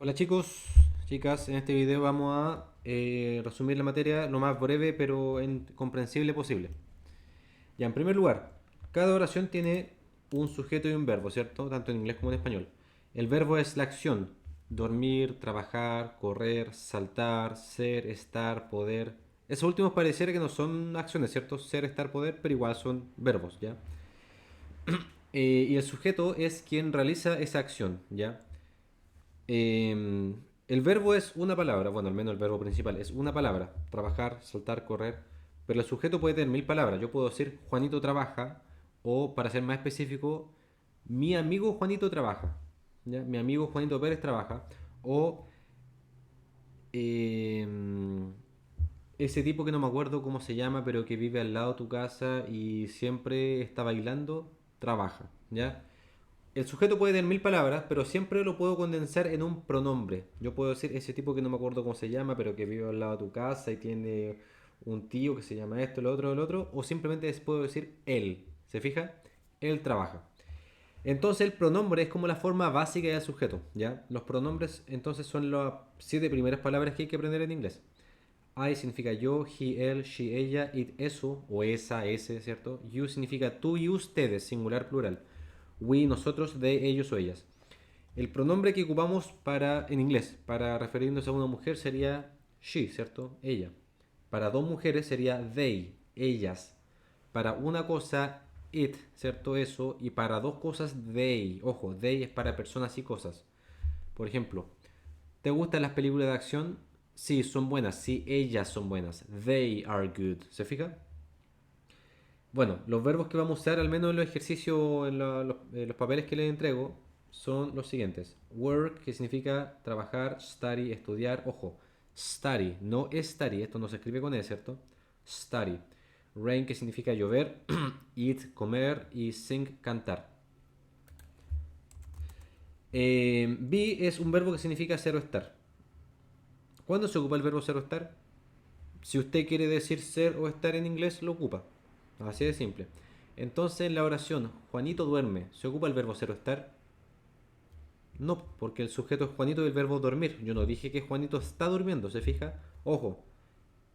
Hola chicos, chicas, en este video vamos a resumir la materia lo más breve pero comprensible posible. Ya, en primer lugar, cada oración tiene un sujeto y un verbo, ¿cierto? Tanto en inglés como en español. El verbo es la acción: dormir, trabajar, correr, saltar, ser, estar, poder. Esos últimos pareciera que no son acciones, ¿cierto? Ser, estar, poder, pero igual son verbos, ¿ya? Y el sujeto es quien realiza esa acción, ¿ya? El verbo es una palabra, bueno, al menos el verbo principal es una palabra: trabajar, saltar, correr. Pero el sujeto puede tener mil palabras. Yo puedo decir Juanito trabaja, o para ser más específico, mi amigo Juanito trabaja. ¿Ya? Mi amigo Juanito Pérez trabaja. O ese tipo que no me acuerdo cómo se llama, pero que vive al lado de tu casa y siempre está bailando, trabaja. ¿Ya? El sujeto puede tener mil palabras, pero siempre lo puedo condensar en un pronombre. Yo puedo decir ese tipo que no me acuerdo cómo se llama, pero que vive al lado de tu casa y tiene un tío que se llama esto, lo otro, o simplemente puedo decir él. ¿Se fija? Él trabaja. Entonces el pronombre es como la forma básica del sujeto, ¿ya? Los pronombres entonces son las siete primeras palabras que hay que aprender en inglés. I significa yo, he, él, she, ella, it, eso, o esa, ese, ¿cierto? You significa tú y ustedes, singular, plural. We, nosotros, they, ellos o ellas. El pronombre que ocupamos en inglés, para referirnos a una mujer, sería she, ¿cierto? Ella. Para dos mujeres sería they, ellas. Para una cosa, it, ¿cierto? Eso. Y para dos cosas, they. Ojo, they es para personas y cosas. Por ejemplo, ¿te gustan las películas de acción? Sí, son buenas. Sí, ellas son buenas. They are good. ¿Se fija? Bueno, los verbos que vamos a usar, al menos en los ejercicios, los papeles que les entrego, son los siguientes. Work, que significa trabajar; study, estudiar. Ojo, study, no study, esto no se escribe con E, ¿cierto? Study. Rain, que significa llover; eat, comer; y sing, cantar. Be es un verbo que significa ser o estar. ¿Cuándo se ocupa el verbo ser o estar? Si usted quiere decir ser o estar en inglés, lo ocupa. Así de simple. Entonces, en la oración Juanito duerme, ¿se ocupa el verbo ser o estar? No, porque el sujeto es Juanito y el verbo dormir. Yo no dije que Juanito está durmiendo, ¿se fija? Ojo,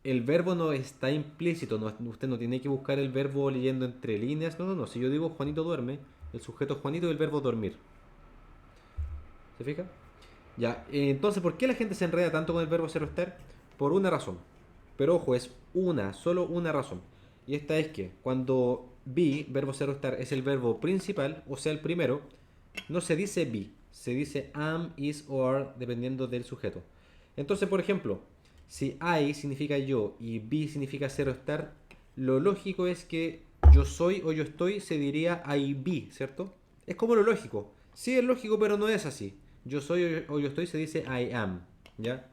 el verbo no está implícito. Usted no tiene que buscar el verbo leyendo entre líneas. No, no, no. Si yo digo Juanito duerme, el sujeto es Juanito y el verbo dormir. ¿Se fija? Ya, entonces, ¿por qué la gente se enreda tanto con el verbo ser o estar? Por una razón. Pero ojo, es solo una razón. Y esta es que cuando be, verbo ser o estar, es el verbo principal, o sea, el primero, no se dice be, se dice am, is o are, dependiendo del sujeto. Entonces, por ejemplo, si I significa yo y be significa ser o estar, lo lógico es que yo soy o yo estoy se diría I be, ¿cierto? Es como lo lógico. Sí, es lógico, pero no es así. Yo soy o yo estoy se dice I am, ¿ya?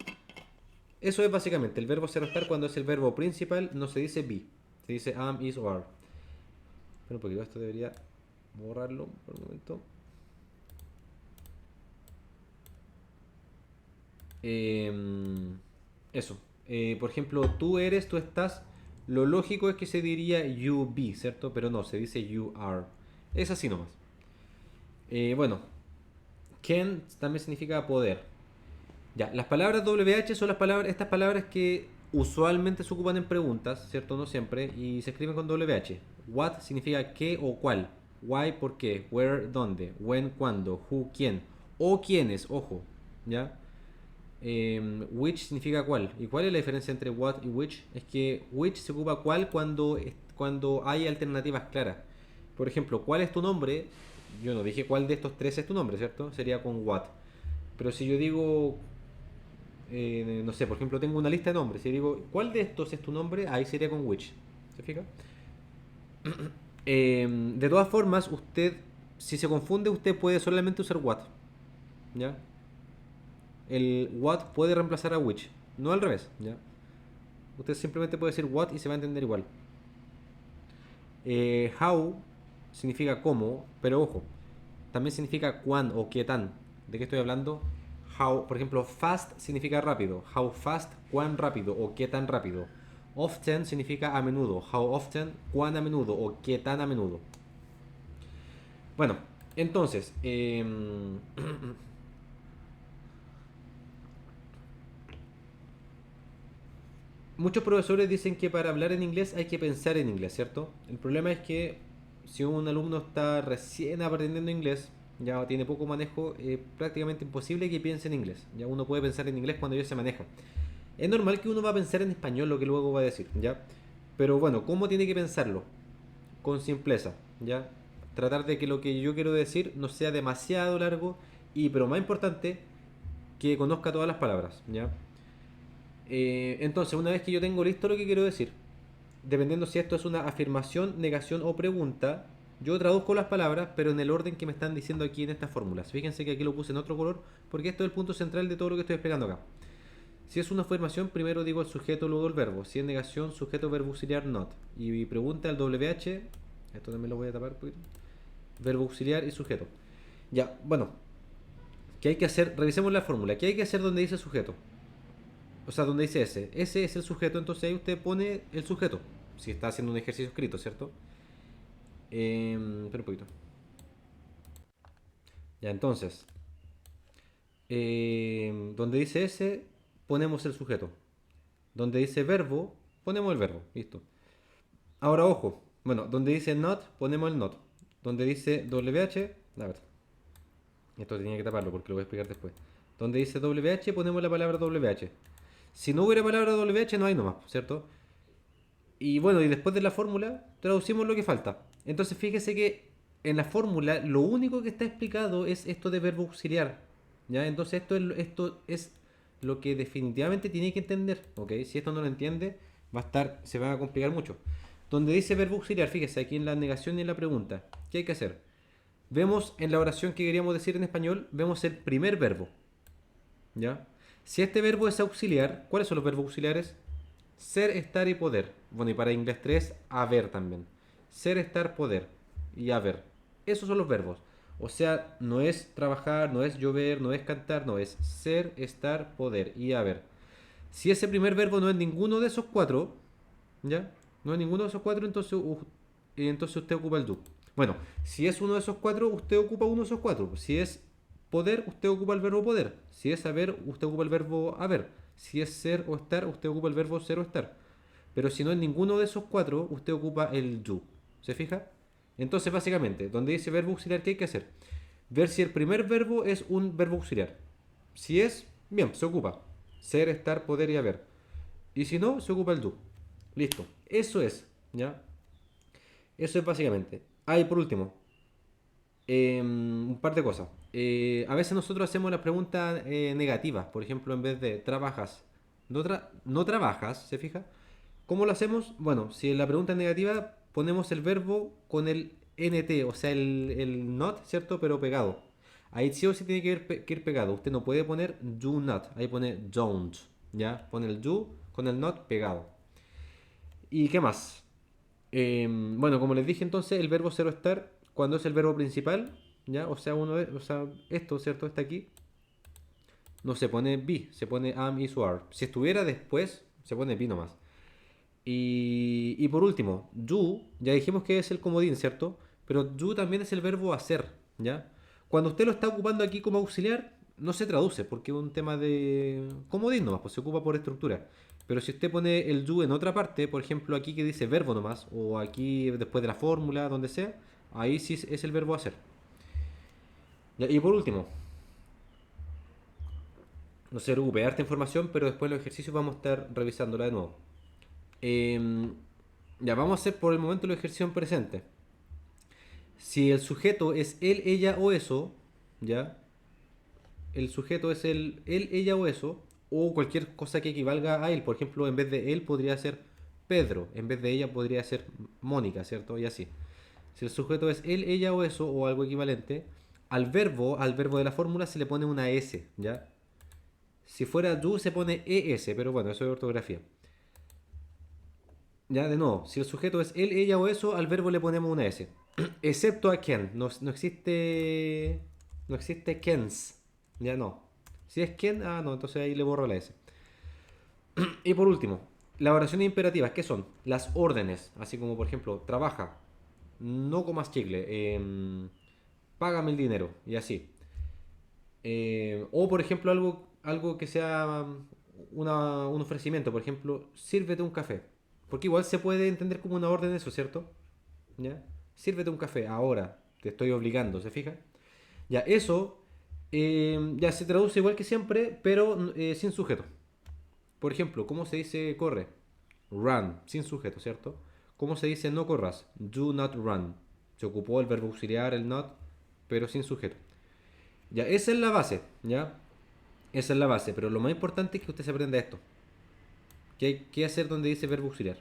Eso es básicamente el verbo ser o estar. Cuando es el verbo principal no se dice be, se dice am, is o are. Pero porque esto debería borrarlo por un momento. Eso. Por ejemplo, tú eres, tú estás. Lo lógico es que se diría you be, ¿cierto? Pero no, se dice you are. Es así nomás. Bueno, can también significa poder. Ya, las palabras WH son estas palabras que usualmente se ocupan en preguntas, ¿cierto? No siempre, y se escriben con WH. What significa qué o cuál. Why, por qué. Where, dónde. When, cuándo. Who, quién. O quiénes, ojo. ¿Ya? Which significa cuál. ¿Y cuál es la diferencia entre what y which? Es que which se ocupa cuál cuando hay alternativas claras. Por ejemplo, ¿cuál es tu nombre? Yo no dije cuál de estos tres es tu nombre, ¿cierto? Sería con what. Pero si yo digo, no sé, por ejemplo, tengo una lista de nombres. Si digo, ¿cuál de estos es tu nombre? Ahí sería con which. ¿Se fija? De todas formas, si se confunde, usted puede solamente usar what. ¿Ya? El what puede reemplazar a which, no al revés, ¿ya? Usted simplemente puede decir what y se va a entender igual. How significa cómo, pero ojo, también significa cuán o qué tan. ¿De qué estoy hablando? How, por ejemplo, fast significa rápido. How fast, cuán rápido o qué tan rápido. Often significa a menudo. How often, cuán a menudo o qué tan a menudo. Bueno, entonces, muchos profesores dicen que para hablar en inglés hay que pensar en inglés, ¿cierto? El problema es que si un alumno está recién aprendiendo inglés, ya tiene poco manejo, es prácticamente imposible que piense en inglés. Ya uno puede pensar en inglés cuando ya se maneja. Es normal que uno va a pensar en español lo que luego va a decir, ¿ya? Pero bueno, ¿cómo tiene que pensarlo? Con simpleza, ¿ya? Tratar de que lo que yo quiero decir no sea demasiado largo y, pero más importante, que conozca todas las palabras, ¿ya? Entonces, una vez que yo tengo listo lo que quiero decir, dependiendo si esto es una afirmación, negación o pregunta, yo traduzco las palabras, pero en el orden que me están diciendo aquí en estas fórmulas. Fíjense que aquí lo puse en otro color, porque esto es el punto central de todo lo que estoy explicando acá. Si es una afirmación, primero digo el sujeto, luego el verbo. Si es negación, sujeto, verbo auxiliar, not. Y pregunta el WH, esto también lo voy a tapar, verbo auxiliar y sujeto. Ya, bueno, ¿qué hay que hacer? Revisemos la fórmula. ¿Qué hay que hacer donde dice sujeto? O sea, donde dice ese. Ese es el sujeto, entonces ahí usted pone el sujeto. Si está haciendo un ejercicio escrito, ¿cierto? Espera un poquito. Ya, entonces, donde dice ese, ponemos el sujeto. Donde dice verbo, ponemos el verbo. Listo. Ahora, ojo. Bueno, donde dice not, ponemos el not. Donde dice WH, a ver, esto tenía que taparlo porque lo voy a explicar después. Donde dice WH, ponemos la palabra WH. Si no hubiera palabra WH, no hay nomás, ¿cierto? Y bueno, y después de la fórmula, traducimos lo que falta. Entonces, fíjese que en la fórmula lo único que está explicado es esto de verbo auxiliar. ¿Ya? Entonces, esto es lo que definitivamente tiene que entender. ¿Ok? Si esto no lo entiende, se va a complicar mucho. Donde dice verbo auxiliar, fíjese aquí en la negación y en la pregunta. ¿Qué hay que hacer? Vemos en la oración que queríamos decir en español, vemos el primer verbo. ¿Ya? Si este verbo es auxiliar, ¿cuáles son los verbos auxiliares? Ser, estar y poder. Bueno, y para inglés 3 haber también. Ser, estar, poder y haber. Esos son los verbos. O sea, no es trabajar, no es llover, no es cantar, no es ser, estar, poder y haber. Si ese primer verbo no es ninguno de esos cuatro, ¿ya? No es ninguno de esos cuatro, entonces usted ocupa el do. Bueno, si es uno de esos cuatro, usted ocupa uno de esos cuatro. Si es poder, usted ocupa el verbo poder. Si es haber, usted ocupa el verbo haber. Si es ser o estar, usted ocupa el verbo ser o estar. Pero si no es ninguno de esos cuatro, usted ocupa el do. ¿Se fija? Entonces, básicamente, donde dice verbo auxiliar, ¿qué hay que hacer? Ver si el primer verbo es un verbo auxiliar. Si es, bien, se ocupa. Ser, estar, poder y haber. Y si no, se ocupa el do. Listo. Eso es, ¿ya? Eso es básicamente. Ah, y por último, un par de cosas. A veces nosotros hacemos las preguntas negativas. Por ejemplo, en vez de trabajas, no trabajas, ¿se fija? ¿Cómo lo hacemos? Bueno, si la pregunta es negativa, ponemos el verbo con el nt, o sea, el not, ¿cierto? Pero pegado. Ahí sí o sí tiene que ir pegado. Usted no puede poner do not, ahí pone don't, ¿ya? Pone el do con el not pegado. ¿Y qué más? Bueno, como les dije entonces, el verbo ser o estar, cuando es el verbo principal, ¿ya? O sea, esto, ¿cierto? Está aquí. No se pone be, se pone am, is o are. Si estuviera después, se pone be nomás. Y por último, do, ya dijimos que es el comodín, ¿cierto? Pero do también es el verbo hacer, ¿ya? Cuando usted lo está ocupando aquí como auxiliar, no se traduce, porque es un tema de comodín nomás, pues se ocupa por estructura. Pero si usted pone el do en otra parte, por ejemplo aquí que dice verbo nomás, o aquí después de la fórmula, donde sea, ahí sí es el verbo hacer. Ya, y por último, no se preocupe, harta información, pero después en los ejercicios vamos a estar revisándola de nuevo. Em, ya, vamos a hacer por el momento los ejercicios en presente. Si el sujeto es él, ella o eso, ¿ya? El sujeto es el él, ella o eso, o cualquier cosa que equivalga a él. Por ejemplo, en vez de él podría ser Pedro, en vez de ella podría ser Mónica, ¿cierto? Y así. Si el sujeto es él, ella o eso, o algo equivalente, al verbo de la fórmula se le pone una S, ¿ya? Si fuera do se pone ES, pero bueno, eso es ortografía. Ya, de nuevo, si el sujeto es él, ella o eso, al verbo le ponemos una S. Excepto a Ken. No existe. No existe Kens. Ya no. Si es Ken, ah, no, entonces ahí le borro la S. Y por último, las oraciones imperativas, ¿qué son? Las órdenes. Así como, por ejemplo, trabaja, no comas chicle, págame el dinero, y así. O por ejemplo, algo que sea un ofrecimiento, por ejemplo, sírvete un café. Porque igual se puede entender como una orden eso, ¿cierto? ¿Ya? Sírvete un café, ahora, te estoy obligando, ¿se fija? Ya, eso ya se traduce igual que siempre, pero sin sujeto. Por ejemplo, ¿cómo se dice corre? Run, sin sujeto, ¿cierto? ¿Cómo se dice no corras? Do not run. Se ocupó el verbo auxiliar, el not, pero sin sujeto. Ya, esa es la base, ¿ya? Esa es la base, pero lo más importante es que usted se aprenda esto. ¿Qué hacer donde dice verbo auxiliar?